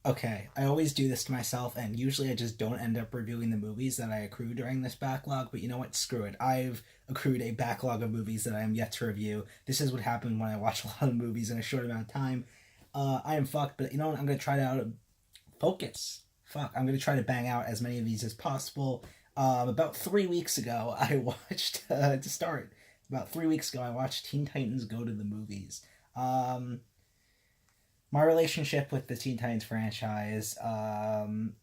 Okay, I always do this to myself, and usually I just don't end up reviewing the movies that I accrue during this backlog. But you know what? Screw it. I've accrued a backlog of movies that I am yet to review. This is what happened when I watch a lot of movies in a short amount of time. I am fucked, but you know what? I'm gonna try to focus. Fuck, I'm gonna try to bang out as many of these as possible. About 3 weeks ago, I watched to start. About 3 weeks ago, I watched Teen Titans Go to the Movies. Um, my relationship with the Teen Titans franchise,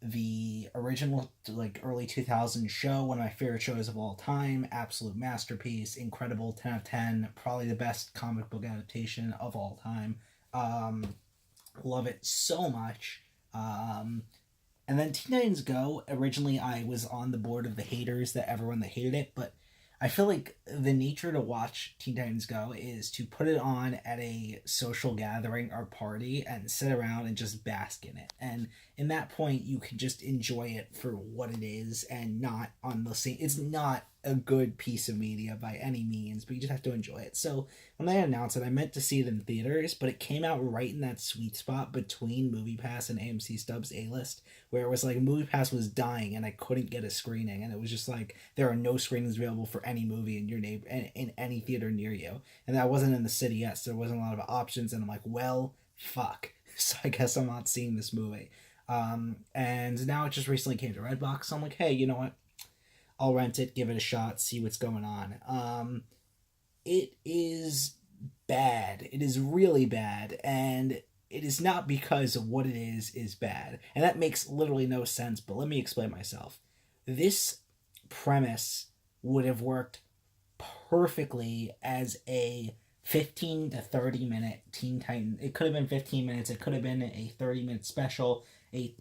the original like early 2000s show, one of my favorite shows of all time, absolute masterpiece, incredible, 10 out of 10, probably the best comic book adaptation of all time. Um, love it so much. Um, and then Teen Titans Go, originally I was on the board of the haters, that everyone that hated it, but I feel like the nature to watch Teen Titans Go is to put it on at a social gathering or party and sit around and just bask in it. And in that point, you can just enjoy it for what it is and not on the same. It's not a good piece of media by any means, but you just have to enjoy it. So when they announced it, I meant to see it in theaters, but it came out right in that sweet spot between MoviePass and AMC Stubs A List, where it was like MoviePass was dying and I couldn't get a screening, and it was just like there are no screenings available for any movie in your neighbor in any theater near you, and I wasn't in the city yet, so there wasn't a lot of options, and I'm like, well, fuck. So I guess I'm not seeing this movie. And now it just recently came to Redbox, so I'm like, hey, you know what? I'll rent it, give it a shot, see what's going on. It is bad. It is really bad, and it is not because of what it is bad. And that makes literally no sense, but let me explain myself. This premise would have worked perfectly as a 15 to 30 minute Teen Titan. It could have been 15 minutes, it could have been a 30-minute special, a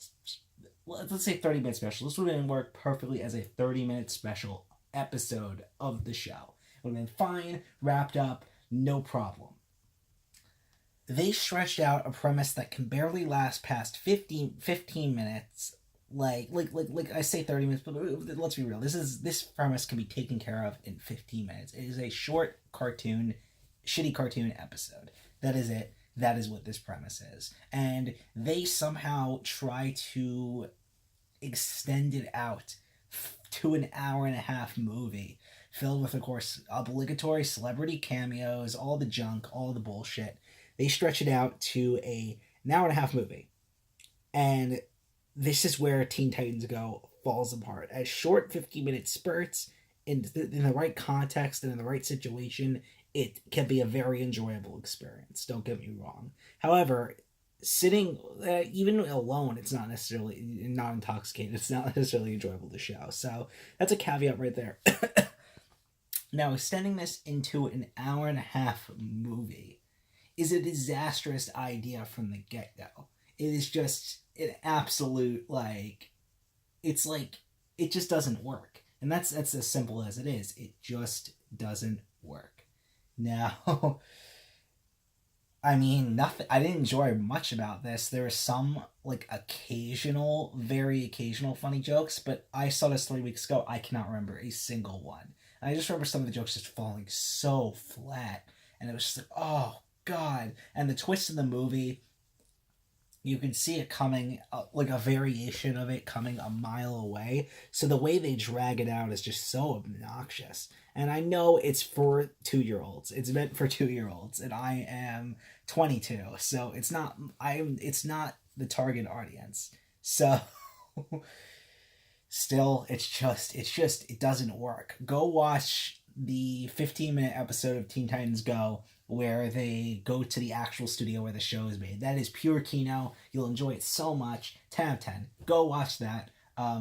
let's say 30-minute special. This would have worked perfectly as a 30-minute special episode of the show. It would have been fine, wrapped up, no problem. They stretched out a premise that can barely last past 15 minutes. Like I say 30 minutes, but let's be real. This premise can be taken care of in 15 minutes. It is a short cartoon, shitty cartoon episode. That is it. That is what this premise is. And they somehow try to extend it out to an hour and a half movie filled with, of course, obligatory celebrity cameos, all the junk, all the bullshit. They stretch it out to an hour and a half movie. And this is where Teen Titans Go falls apart. As short 15-minute spurts, in the right context and in the right situation, it can be a very enjoyable experience. Don't get me wrong. However, sitting even alone, it's not necessarily not intoxicated. It's not necessarily enjoyable to show. So that's a caveat right there. Now, extending this into an hour and a half movie is a disastrous idea from the get go. It is just an absolute it's like it just doesn't work, and that's as simple as it is. It just doesn't work. Now, I mean, nothing. I didn't enjoy much about this. There are some like occasional, very occasional funny jokes, but I saw this 3 weeks ago. I cannot remember a single one. And I just remember some of the jokes just falling so flat, and it was just like, oh god. And the twist in the movie, you can see it coming, like a variation of it coming a mile away. So the way they drag it out is just so obnoxious. And I know it's for 2 year olds. It's meant for 2 year olds, and I am 22, so it's not the target audience. So still, it doesn't work. Go watch the 15-minute episode of Teen Titans Go where they go to the actual studio where the show is made. That is pure Kino. You'll enjoy it so much. 10 out of 10. Go watch that.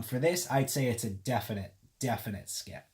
For this, I'd say it's a definite skip.